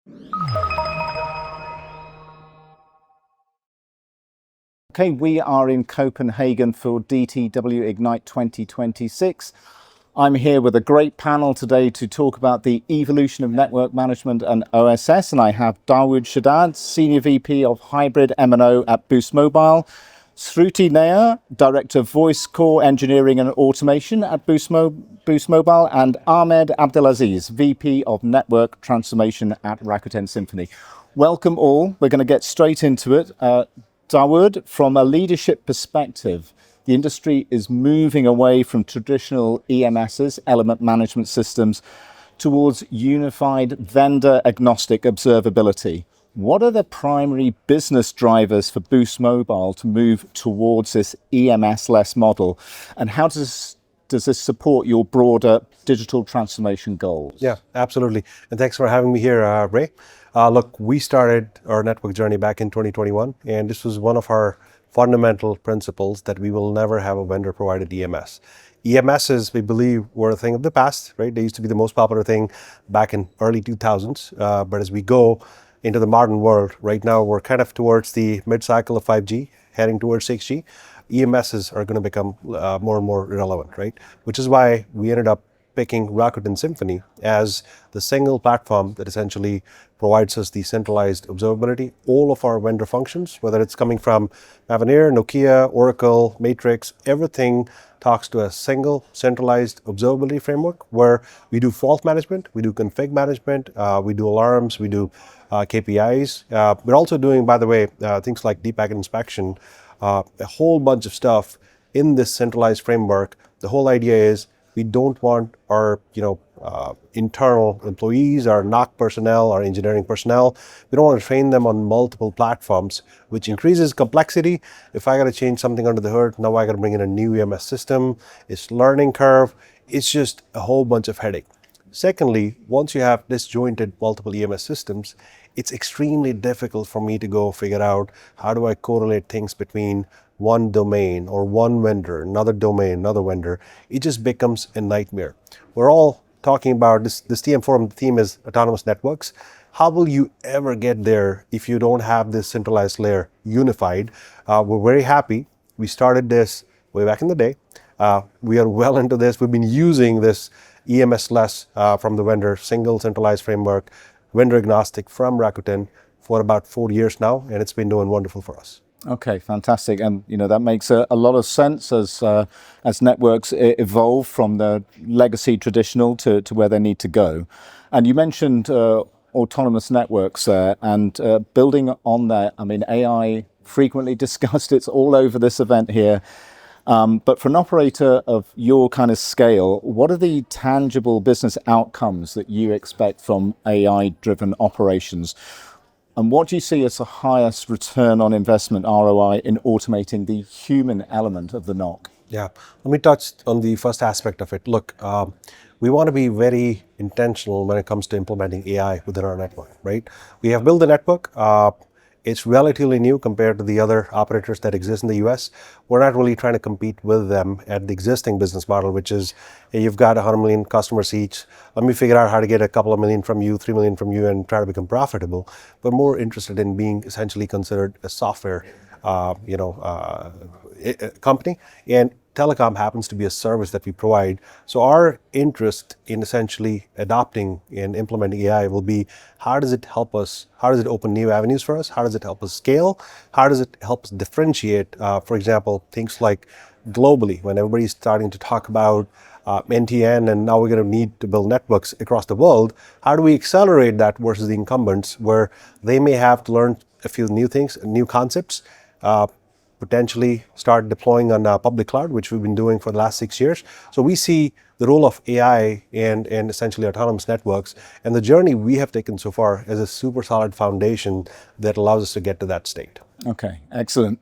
Okay, we are in Copenhagen for DTW Ignite 2026. I'm here with a great panel today to talk about the evolution of network management and OSS, and I have Dawood Shahdad, Senior VP of Hybrid M&O at Boost Mobile, Shruti Nair, Director of Voice Core Engineering and Automation at Boost Mobile, and Ahmed Abdelaziz, VP of Network Transformation at Rakuten Symphony. Welcome all. We're going to get straight into it. Dawood, from a leadership perspective, the industry is moving away from traditional EMSs, element management systems, towards unified vendor-agnostic observability. What are the primary business drivers for Boost Mobile to move towards this EMS-less model? And how does this support your broader digital transformation goals? Yeah, absolutely. And thanks for having me here, Ray. Look, we started our network journey back in 2021, and this was one of our fundamental principles that we will never have a vendor-provided EMS. EMSs, we believe, were a thing of the past, right? They used to be the most popular thing back in early 2000s. But as we go into the modern world, right now we're kind of towards the mid-cycle of 5G, heading towards 6G. EMSs are going to become more and more relevant, right? Which is why we ended up picking Rakuten Symphony as the single platform that essentially provides us the centralized observability. All of our vendor functions, whether it's coming from Mavenir, Nokia, Oracle, Matrix, everything talks to a single centralized observability framework where we do fault management, we do config management, we do alarms, we do KPIs. We're also doing, by the way, things like deep packet inspection, a whole bunch of stuff in this centralized framework. The whole idea is we don't want our internal employees, our NOC personnel, our engineering personnel, we don't want to train them on multiple platforms, which increases complexity. If I got to change something under the hood, now I got to bring in a new EMS system. It's learning curve. It's just a whole bunch of headache. Secondly, once you have disjointed multiple EMS systems, it's extremely difficult for me to go figure out how do I correlate things between one domain or one vendor, another domain, another vendor. It just becomes a nightmare. We're all talking about this TM forum theme is autonomous networks. How will you ever get there if you don't have this centralized layer unified? We're very happy. We started this way back in the day. We are well into this. We've been using this EMS-less from the vendor, single centralized framework, vendor-agnostic from Rakuten for about 4 years now, and it's been doing wonderful for us. Okay, fantastic, and that makes a lot of sense as networks evolve from the legacy traditional to where they need to go. And you mentioned autonomous networks and building on that. I mean, AI frequently discussed. It's all over this event here. But for an operator of your kind of scale, what are the tangible business outcomes that you expect from AI-driven operations? And what do you see as the highest return on investment ROI in automating the human element of the NOC? Yeah, let me touch on the first aspect of it. Look, we want to be very intentional when it comes to implementing AI within our network, right? We have built a network. It's relatively new compared to the other operators that exist in the US. We're not really trying to compete with them at the existing business model, which is, hey, you've got 100 million customers each. Let me figure out how to get a couple of million from you, 3 million from you, and try to become profitable. We're more interested in being essentially considered a software company. And Telecom happens to be a service that we provide. So our interest in essentially adopting and implementing AI will be, how does it help us? How does it open new avenues for us? How does it help us scale? How does it help us differentiate? For example, things like globally, when everybody's starting to talk about NTN and now we're going to need to build networks across the world, how do we accelerate that versus the incumbents where they may have to learn a few new things, new concepts, potentially start deploying on public cloud, which we've been doing for the last 6 years. So we see the role of AI and essentially autonomous networks and the journey we have taken so far as a super solid foundation that allows us to get to that state. Okay, excellent.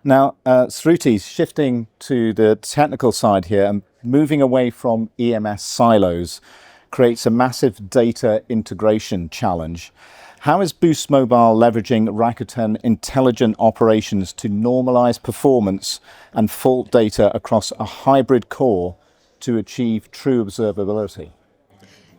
Now, Shruti, shifting to the technical side here and moving away from EMS silos creates a massive data integration challenge. How is Boost Mobile leveraging Rakuten intelligent operations to normalize performance and fault data across a hybrid core to achieve true observability?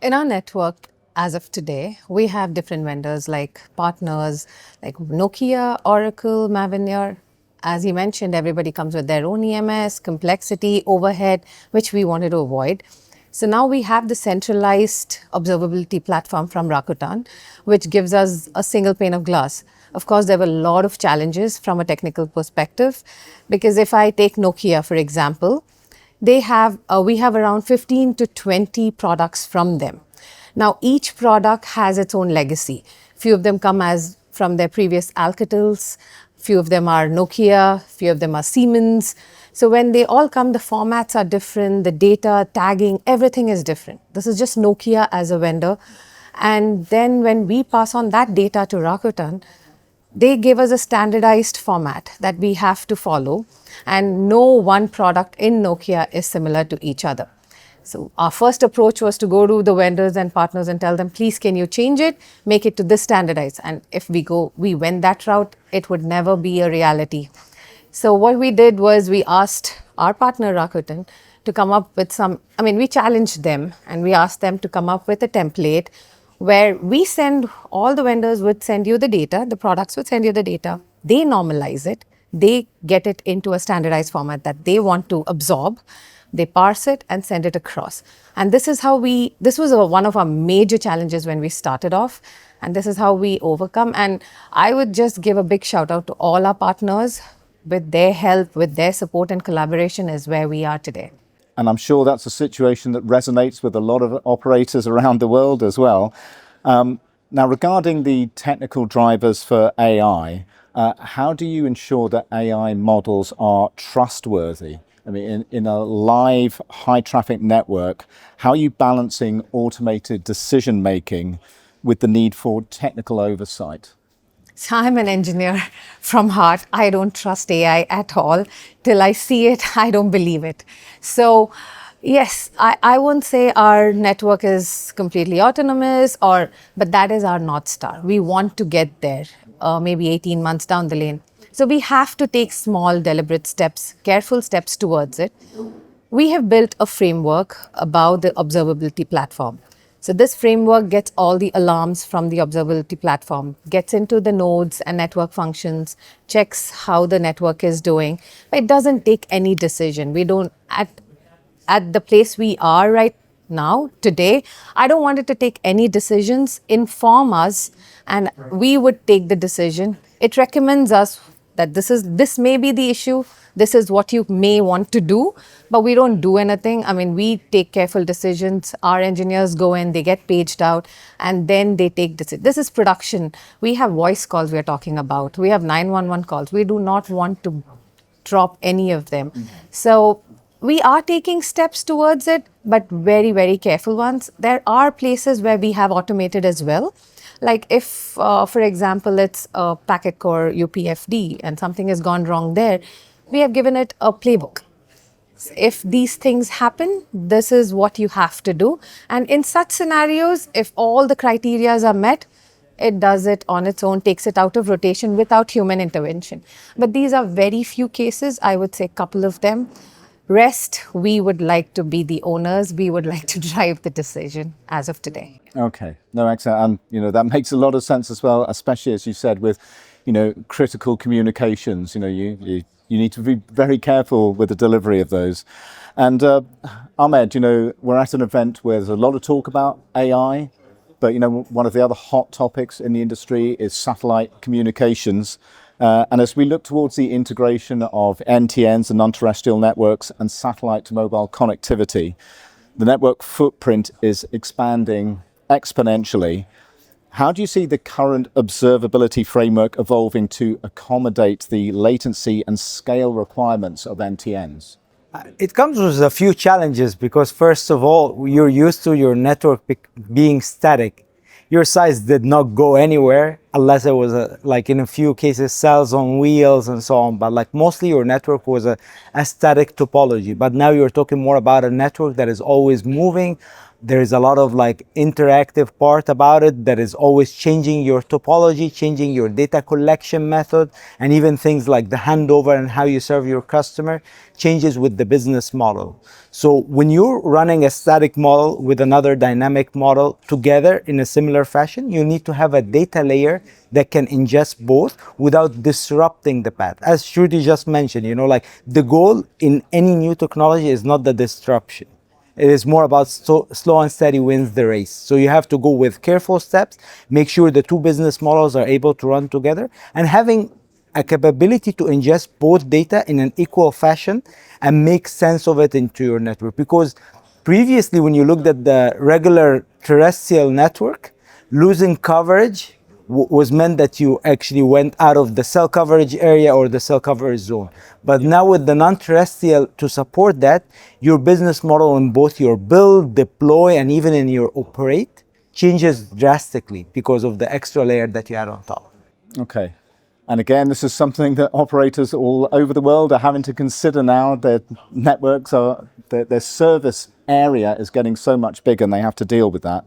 In our network, as of today, we have different vendors like partners like Nokia, Oracle, Mavenir. As you mentioned, everybody comes with their own EMS, complexity, overhead, which we wanted to avoid. So now we have the centralized observability platform from Rakuten, which gives us a single pane of glass. Of course, there were a lot of challenges from a technical perspective, because if I take Nokia, for example, we have around 15 to 20 products from them. Now, each product has its own legacy. Few of them come as from their previous Alcatels, few of them are Nokia, few of them are Siemens. So when they all come, the formats are different, the data, tagging, everything is different. This is just Nokia as a vendor. And then when we pass on that data to Rakuten, they give us a standardized format that we have to follow, and no one product in Nokia is similar to each other. So our first approach was to go to the vendors and partners and tell them, please, can you change it, make it to this standardized? And if we went that route, it would never be a reality. So what we did was we asked our partner Rakuten to come up with we challenged them and we asked them to come up with a template where all the vendors would send you the data, the products would send you the data, they normalize it, they get it into a standardized format that they want to absorb, they parse it and send it across. And this was one of our major challenges when we started off, and this is how we overcome. And I would just give a big shout out to all our partners. With their help, with their support and collaboration is where we are today. And I'm sure that's a situation that resonates with a lot of operators around the world as well. Now, regarding the technical drivers for AI, how do you ensure that AI models are trustworthy? I mean, in a live high traffic network, how are you balancing automated decision making with the need for technical oversight? So I'm an engineer from heart. I don't trust AI at all. Till I see it, I don't believe it. So yes, I won't say our network is completely autonomous, but that is our North Star. We want to get there, maybe 18 months down the lane. So we have to take small, deliberate steps, careful steps towards it. We have built a framework about the observability platform. So this framework gets all the alarms from the observability platform, gets into the nodes and network functions, checks how the network is doing. But it doesn't take any decision. We don't, at the place we are right now, today, I don't want it to take any decisions, inform us, and we would take the decision. It recommends us that this may be the issue, this is what you may want to do, but we don't do anything. I mean, we take careful decisions. Our engineers go in, they get paged out, and then they take decisions. This is production. We have voice calls we're talking about. We have 911 calls. We do not want to drop any of them. So we are taking steps towards it, but very, very careful ones. There are places where we have automated as well. Like if, for example, it's a packet core UPFD and something has gone wrong there, we have given it a playbook. If these things happen, this is what you have to do. And in such scenarios, if all the criteria are met, it does it on its own, takes it out of rotation without human intervention. But these are very few cases, I would say a couple of them. Rest, we would like to be the owners. We would like to drive the decision as of today. Okay, no, excellent. And, that makes a lot of sense as well, especially as you said with, critical communications, you need to be very careful with the delivery of those. And Ahmed, we're at an event where there's a lot of talk about AI, but, one of the other hot topics in the industry is satellite communications. And as we look towards the integration of NTNs and non-terrestrial networks and satellite to mobile connectivity, the network footprint is expanding exponentially. How do you see the current observability framework evolving to accommodate the latency and scale requirements of NTNs? It comes with a few challenges because, first of all, you're used to your network being static. Your size did not go anywhere, unless it was like in a few cases cells on wheels and so on, but like mostly your network was a static topology. But now you're talking more about a network that is always moving. There is a lot of like interactive part about it that is always changing your topology, changing your data collection method, and even things like the handover and how you serve your customer changes with the business model. So when you're running a static model with another dynamic model together in a similar fashion, you need to have a data layer that can ingest both without disrupting the path. As Shruti just mentioned, like the goal in any new technology is not the disruption. It is more about slow and steady wins the race. So you have to go with careful steps, make sure the two business models are able to run together, and having a capability to ingest both data in an equal fashion and make sense of it into your network. Because previously, when you looked at the regular terrestrial network, losing coverage was meant that you actually went out of the cell coverage area or the cell coverage zone. But now with the non-terrestrial to support that, your business model in both your build, deploy, and even in your operate changes drastically because of the extra layer that you add on top. Okay. And again, this is something that operators all over the world are having to consider now. Their networks their service area is getting so much bigger and they have to deal with that.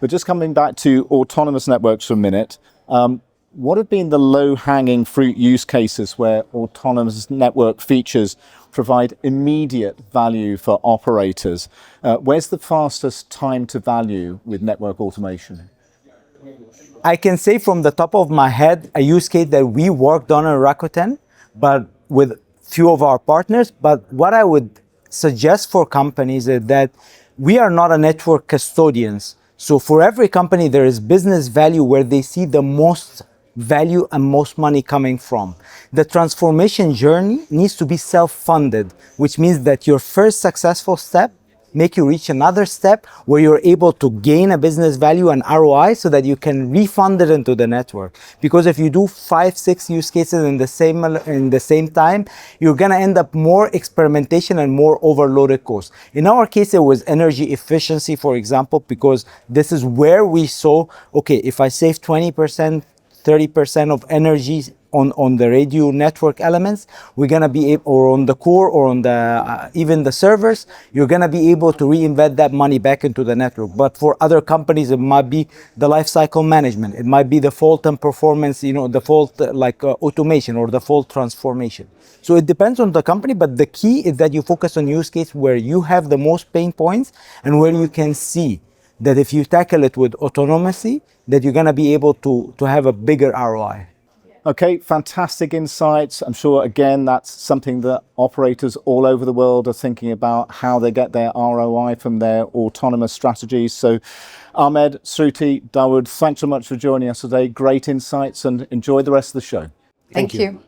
But just coming back to autonomous networks for a minute, what have been the low-hanging fruit use cases where autonomous network features provide immediate value for operators? Where's the fastest time to value with network automation? I can say from the top of my head a use case that we worked on at Rakuten, but with few of our partners. But what I would suggest for companies is that we are not a network custodians. So for every company, there is business value where they see the most value and most money coming from. The transformation journey needs to be self-funded, which means that your first successful step make you reach another step where you're able to gain a business value and ROI so that you can refund it into the network. Because if you do 5-6 use cases in the same time, you're gonna end up more experimentation and more overloaded costs. In our case, it was energy efficiency, for example, because this is where we saw, okay, if I save 20%, 30% of energy on the radio network elements, we're gonna be able, or on the core, or on the even the servers, you're gonna be able to reinvest that money back into the network. But for other companies, it might be the lifecycle management, it might be the fault and performance, the fault automation or the fault transformation. So it depends on the company, but the key is that you focus on use case where you have the most pain points and where you can see that if you tackle it with autonomy, that you're gonna be able to have a bigger ROI. Okay, fantastic insights. I'm sure, again, that's something that operators all over the world are thinking about, how they get their ROI from their autonomous strategies. So Ahmed, Shruti, Dawood, thanks so much for joining us today. Great insights and enjoy the rest of the show. Thank you.